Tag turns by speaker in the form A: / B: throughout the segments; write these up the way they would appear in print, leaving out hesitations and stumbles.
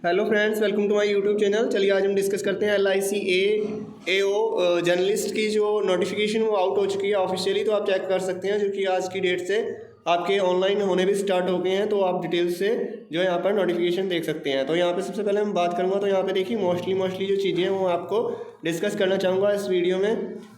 A: Hello friends, welcome to my YouTube channel. चलिए आज हम डिस्कस करते हैं LIC AO जर्नलिस्ट की जो नोटिफिकेशन वो आउट हो चुकी है ऑफिशियली। तो आप चेक कर सकते हैं, जो कि आज की डेट से आपके ऑनलाइन होने भी स्टार्ट हो गए हैं। तो आप डिटेल से जो है यहाँ पर नोटिफिकेशन देख सकते हैं। तो यहाँ पे सबसे पहले हम बात करूँगा, तो यहाँ पे देखिए मोस्टली जो चीज़ें हैं वो आपको डिस्कस करना चाहूँगा इस वीडियो में।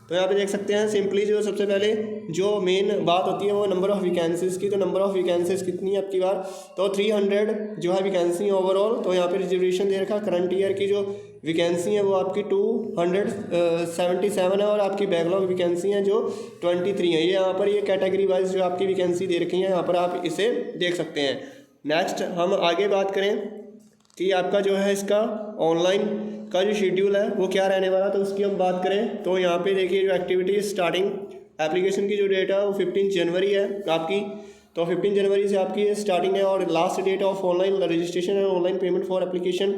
A: तो यहाँ पे देख सकते हैं सिंपली जो सबसे पहले जो मेन बात होती है वो नंबर ऑफ़ वैकेंसीज़ की। तो नंबर ऑफ़ वैकेंसीज़ कितनी है आपकी बार, तो 300 जो है वैकेंसी ओवरऑल। तो यहाँ पे रिजर्वेशन दे रखा करंट ईयर की जो वैकेंसी है वो आपकी 277 है, और आपकी बैकलॉग वैकेंसी है जो 23 है। ये यहाँ पर ये कैटेगरी वाइज जो आपकी वैकेंसी दे रखी है, यहाँ पर आप इसे देख सकते हैं। नेक्स्ट हम आगे बात करें कि आपका जो है इसका ऑनलाइन का जो शेड्यूल है वो क्या रहने वाला, तो उसकी हम बात करें तो यहाँ पे देखिए जो एक्टिविटी स्टार्टिंग एप्लीकेशन की जो डेट है वो 15 जनवरी है आपकी। तो 15 जनवरी से आपकी ये स्टार्टिंग है, और last date of online registration and online payment for application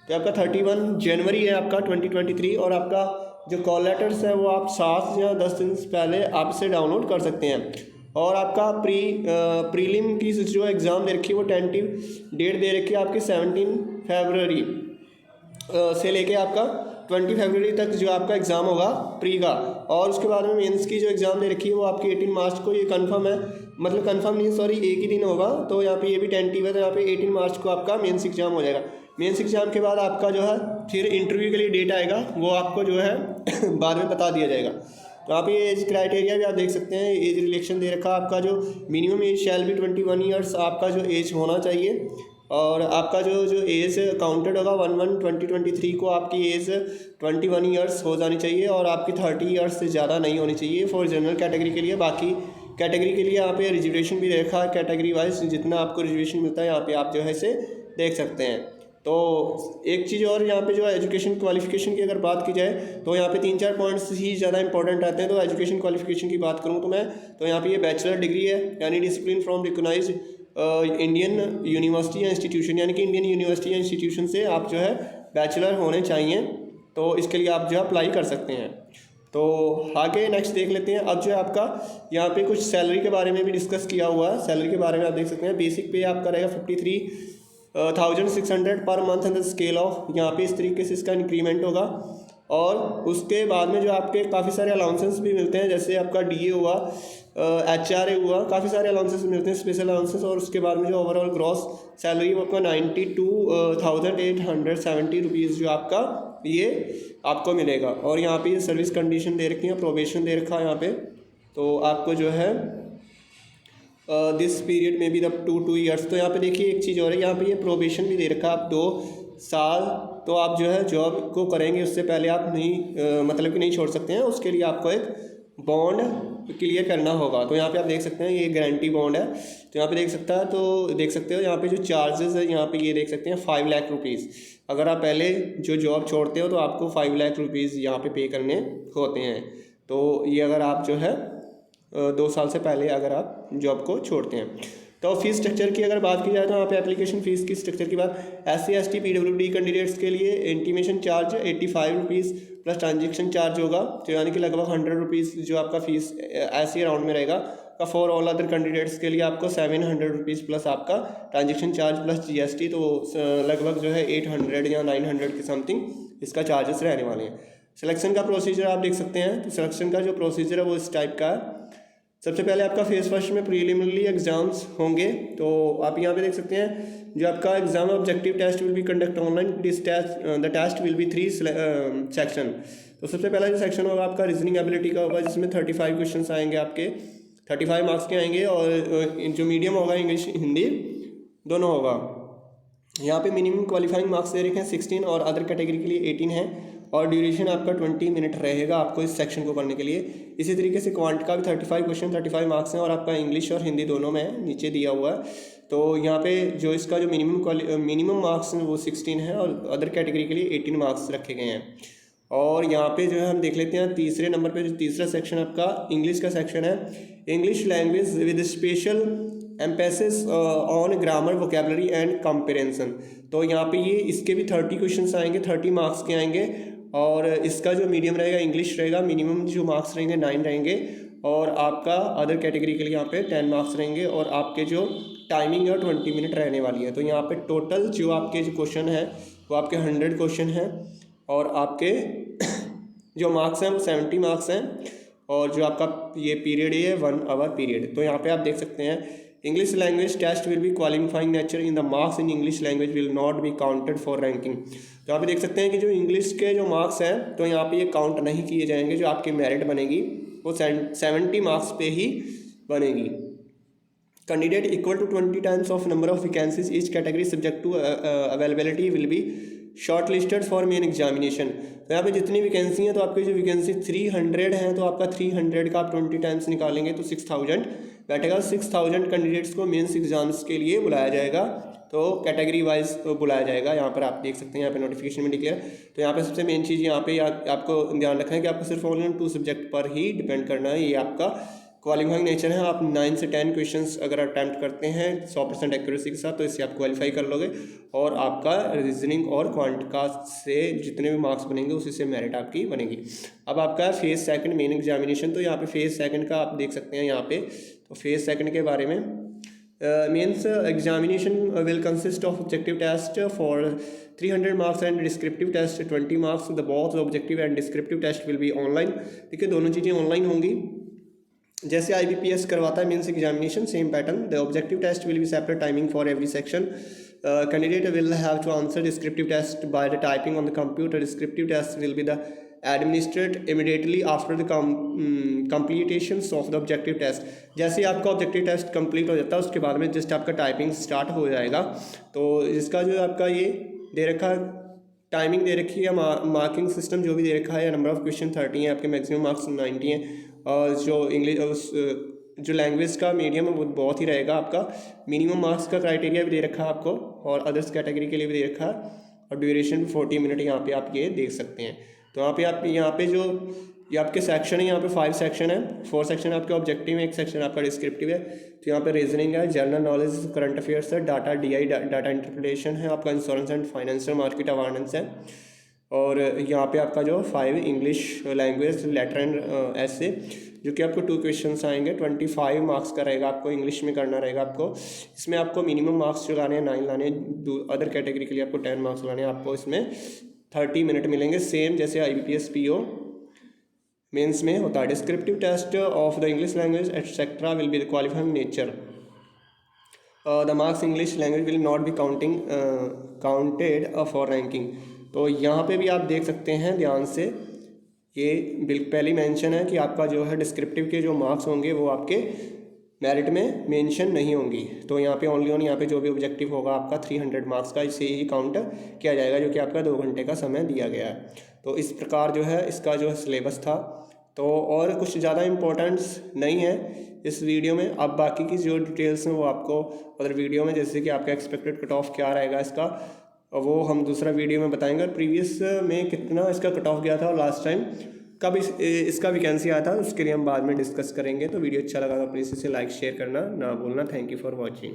A: तो आपका 31 जनवरी है आपका 2023। और आपका जो कॉल लेटर्स है वो आप 7 या 10 दिन पहले आप इसे डाउनलोड कर सकते हैं। और आपका प्रीलिम की जो एग्ज़ाम दे रखी है वो टेंटिव डेट दे रखी है आपकी 17 फरवरी से लेके आपका 20 फरवरी तक जो आपका एग्ज़ाम होगा प्री का। और उसके बाद में मेंस की जो एग्ज़ाम दे रखी है वो आपकी 18 मार्च को, ये कंफर्म है, मतलब कंफर्म नहीं सॉरी, एक ही दिन होगा। तो यहाँ पे ये भी टेंटिव है, तो यहाँ पे 18 मार्च को आपका मेंस एग्ज़ाम हो जाएगा। मेंस एग्ज़ाम के बाद आपका जो है फिर इंटरव्यू के लिए डेट आएगा, वो आपको जो है बाद में बता दिया जाएगा। तो आप ये एज क्राइटेरिया भी आप देख सकते हैं, एज रिलेक्शन दे रखा आपका जो मिनिमम एज शैल भी 21 ईयर्स आपका जो एज होना चाहिए। और आपका जो एज काउंटेड होगा 1/1/2023 को आपकी एज 21 ईयर्स हो जानी चाहिए, और आपकी 30 ईयर्स से ज़्यादा नहीं होनी चाहिए फॉर जनरल कैटेगरी के लिए। बाकी कैटेगरी के लिए यहाँ पे रिजर्वेशन भी रखा है कैटेगरी वाइज, जितना आपको रिजर्वेशन मिलता है यहाँ पे आप जो है इसे देख सकते हैं। तो एक चीज़ और यहाँ पे जो एजुकेशन क्वालिफिकेशन की अगर बात की जाए तो यहाँ पे 3-4 पॉइंट्स ही ज़्यादा इंपॉर्टेंट रहते हैं। तो एजुकेशन क्वालिफिकेशन की बात करूँ तो मैं, तो यहाँ पे ये बैचलर डिग्री है, यानी discipline from recognised Indian university या इंस्टीट्यूशन, यानी कि इंडियन यूनिवर्सिटी या इंस्टीट्यूशन से आप जो है बैचलर होने चाहिए। तो इसके लिए आप जो है अप्लाई कर सकते हैं। तो आगे नेक्स्ट देख लेते हैं। अब जो है आपका यहाँ पे कुछ सैलरी के बारे में भी डिस्कस किया हुआ है। सैलरी के बारे में आप देख सकते हैं, बेसिक पे आपका रहेगा 53,600 per month in the scale of, यहाँ पे इस तरीके से इसका इंक्रीमेंट होगा। और उसके बाद में जो आपके काफ़ी सारे अलाउंसेस भी मिलते हैं, जैसे आपका DA हुआ, HRA हुआ, काफ़ी सारे अलाउंसेस मिलते हैं, स्पेशल अलाउंसेस। और उसके बाद में जो ओवरऑल ग्रॉस सैलरी वो आपका 92,870 रुपीज़ जो आपका ये आपको मिलेगा। और यहाँ पे ये सर्विस कंडीशन दे रखी है, प्रोबेशन दे रखा है यहाँ पे। तो आपको जो है दिस पीरियड में भी अप टू 2 ईयर्स। तो यहाँ पे देखिए एक चीज़ और है, यहाँ पे ये प्रोबेशन भी दे रखा है, आप 2 साल तो आप जो है जॉब को करेंगे, उससे पहले आप नहीं मतलब कि नहीं छोड़ सकते हैं। उसके लिए आपको एक बॉन्ड क्लियर करना होगा। तो यहाँ पे आप देख सकते हैं ये गारंटी बॉन्ड है। तो यहाँ पे देख सकते हो यहाँ पे जो चार्जेस है यहाँ पे ये देख सकते हैं 5 लाख रुपीज़। अगर आप पहले जो जॉब छोड़ते हो तो आपको 5 लाख रुपीज़ यहाँ पे करने होते हैं। तो ये अगर आप जो है 2 साल से पहले अगर आप जॉब को छोड़ते हैं। तो फीस स्ट्रक्चर की अगर बात की जाए तो यहाँ पे एप्लीकेशन फ़ीस की स्ट्रक्चर की बात, SC ST PWD कैंडिडेट्स के लिए intimation charge 85 rupees plus transaction charge होगा, तो यानी कि लगभग 100 रुपीज़ जो आपका फ़ीस ऐसे अराउंड में रहेगा। का फॉर ऑल अदर कैंडिडेट्स के लिए आपको 700 रुपीज़ प्लस आपका ट्रांजेक्शन चार्ज प्लस GST, तो लगभग जो है 800 या 900 के समथिंग इसका चार्जेस रहने वाले हैं। सिलेक्शन का प्रोसीजर आप देख सकते हैं। तो सिलेक्शन का जो प्रोसीजर है वो इस टाइप का है। सबसे पहले आपका फेज़ फर्स्ट में प्रीलिमिनरी एग्जाम्स होंगे। तो आप यहाँ पे देख सकते हैं जो आपका exam objective test will be conduct online, the test will be 3 section. तो सबसे पहला जो सेक्शन होगा आपका रीजनिंग एबिलिटी का होगा, जिसमें 35 क्वेश्चन आएंगे आपके, 35 मार्क्स के आएंगे। और जो मीडियम होगा इंग्लिश हिंदी दोनों होगा। यहाँ पे मिनिमम क्वालिफाइंग मार्क्स दे रखे हैं 16, और अदर कैटेगरी के लिए 18 है। और ड्यूरेशन आपका 20 मिनट रहेगा आपको इस सेक्शन को करने के लिए। इसी तरीके से क्वांट का भी 35 क्वेश्चन 35 मार्क्स हैं, और आपका इंग्लिश और हिंदी दोनों में नीचे दिया हुआ है। तो यहाँ पे जो इसका जो मिनिमम मार्क्स हैं वो 16 है, और अदर कैटेगरी के लिए 18 मार्क्स रखे गए हैं। और यहाँ पे जो है हम देख लेते हैं तीसरे नंबर पे जो तीसरा सेक्शन आपका इंग्लिश का सेक्शन है, English language with special emphasis on grammar vocabulary and comparison. तो यहाँ पे ये इसके भी 30 क्वेश्चन आएंगे, 30 मार्क्स के आएंगे। और इसका जो मीडियम रहेगा इंग्लिश रहेगा, मिनिमम जो मार्क्स रहेंगे 9 रहेंगे। और आपका अदर कैटेगरी के लिए यहाँ पे 10 मार्क्स रहेंगे। और आपके जो टाइमिंग है 20 मिनट रहने वाली है। तो यहाँ पे टोटल जो आपके जो क्वेश्चन है वो आपके 100 क्वेश्चन हैं और आपके जो मार्क्स हैं वो 70 मार्क्स हैं और जो आपका ये पीरियड है 1 आवर पीरियड। तो यहाँ पे आप देख सकते हैं English language test will be qualifying nature in the marks in English language will not be counted for ranking. तो यहाँ पे देख सकते हैं कि जो इंग्लिश के जो मार्क्स हैं तो यहाँ पे ये काउंट नहीं किए जाएंगे, जो आपकी मेरिट बनेगी वो 70 मार्क्स पे ही बनेगी। Candidate equal to 20 times of number of vacancies each category subject to availability will be short listed for main examination. तो यहाँ पे जितनी वैकेंसी हैं तो आपकी जो वैकेंसी 300 हैं तो आपका 300 का आप 20 टाइम्स निकालेंगे तो 6000 बैठेगा। 6000 कैंडिडेट्स को मेंस एग्जाम्स के लिए बुलाया जाएगा, तो कैटेगरी वाइज बुलाया जाएगा। यहाँ पर आप देख सकते हैं यहाँ पे नोटिफिकेशन में डिक्लेयर। तो यहाँ पे सबसे मेन चीज़ यहाँ पे आपको ध्यान रखना है कि आपको सिर्फ ओनली 2 सब्जेक्ट पर ही डिपेंड करना है। ये आपका क्वालिफाइंग नेचर है। आप 9 से 10 क्वेश्चंस अगर अटैम्प्ट करते हैं 100% एक्यूरेसी के साथ तो इससे आप क्वालिफाई कर लोगे और आपका रीजनिंग और क्वांट का से जितने भी मार्क्स बनेंगे उसी से मेरिट आपकी बनेगी। अब आपका फेज़ सेकंड मेन एग्जामिनेशन, तो यहाँ पे फेज़ सेकंड का आप देख सकते हैं यहाँ पे। तो फेज़ सेकंड के बारे में means examination will consist of objective test for 300 marks and descriptive test 20 marks. The both objective and descriptive test will be online। ठीक है, दोनों चीज़ें ऑनलाइन होंगी जैसे IBPS करवाता है means examination, same pattern. The objective test will be separate timing for every section. Candidate will have to answer descriptive test by the typing on the computer. Descriptive test will be the administrate immediately after the completions of the objective test. जैसे आपका objective test complete हो जाता है उसके बाद में just आपका typing start हो जाएगा। तो इसका जो आपका ये दे रखा टाइमिंग दे रखी है, मार्किंग सिस्टम जो भी दे रखा है, नंबर ऑफ क्वेश्चन 30 हैं, आपके मैक्सिमम मार्क्स 90 हैं और जो इंग्लिश जो लैंग्वेज का मीडियम है वो बहुत ही रहेगा। आपका मिनिमम मार्क्स का क्राइटेरिया भी दे रखा है आपको और अदर्स कैटेगरी के लिए भी दे रखा है और ड्यूरेशन 40 मिनट यहाँ पे आप ये देख सकते हैं। तो यहाँ पे जो ये आपके सेक्शन है, यहाँ पे 5 सेक्शन है, 4 सेक्शन आपके ऑब्जेक्टिव है, 1 सेक्शन आपका डिस्क्रिप्टिव है। तो यहाँ पे रीजनिंग है, जनरल नॉलेज, करंट अफेयर्स है, डाटा DI डाटा इंटरप्रिटेशन है, आपका insurance and financial market awareness है और यहाँ पे आपका जो 5 इंग्लिश लैंग्वेज लेटर एंड ऐसे जो कि आपको 2 क्वेश्चंस आएंगे। 25 मार्क्स का रहेगा, आपको इंग्लिश में करना रहेगा। आपको इसमें आपको मिनिमम मार्क्स जो लाने हैं 9 लाने, अदर कैटेगरी के लिए आपको 10 मार्क्स लाने हैं। आपको इसमें 30 मिनट मिलेंगे, सेम जैसे IBPS PO मेंस में होता है। Descriptive test of the English language etcetera will be the qualifying nature. The marks English language will not be counted for ranking. तो यहाँ पे भी आप देख सकते हैं ध्यान से, ये पहली मेंशन है कि आपका जो है डिस्क्रिप्टिव के जो मार्क्स होंगे वो आपके मेरिट में मेंशन नहीं होंगी। तो यहाँ पे ओनली यहाँ पे जो भी ऑब्जेक्टिव होगा आपका 300 मार्क्स का इसे ही काउंट किया जाएगा, जो कि आपका 2 घंटे का समय दिया गया है। तो इस प्रकार जो है इसका जो है सिलेबस था। तो और कुछ ज़्यादा इम्पोर्टेंस नहीं है इस वीडियो में। अब बाकी की जो डिटेल्स हैं वो आपको अदर वीडियो में, जैसे कि आपका एक्सपेक्टेड कट ऑफ क्या रहेगा इसका, वो हम दूसरा वीडियो में बताएंगे। प्रीवियस में कितना इसका कट ऑफ गया था और लास्ट टाइम कब इसका वैकेंसी आया था उसके लिए हम बाद में डिस्कस करेंगे। तो वीडियो अच्छा लगा तो प्लीज़ इसे लाइक शेयर करना ना भूलना। Thank you for watching.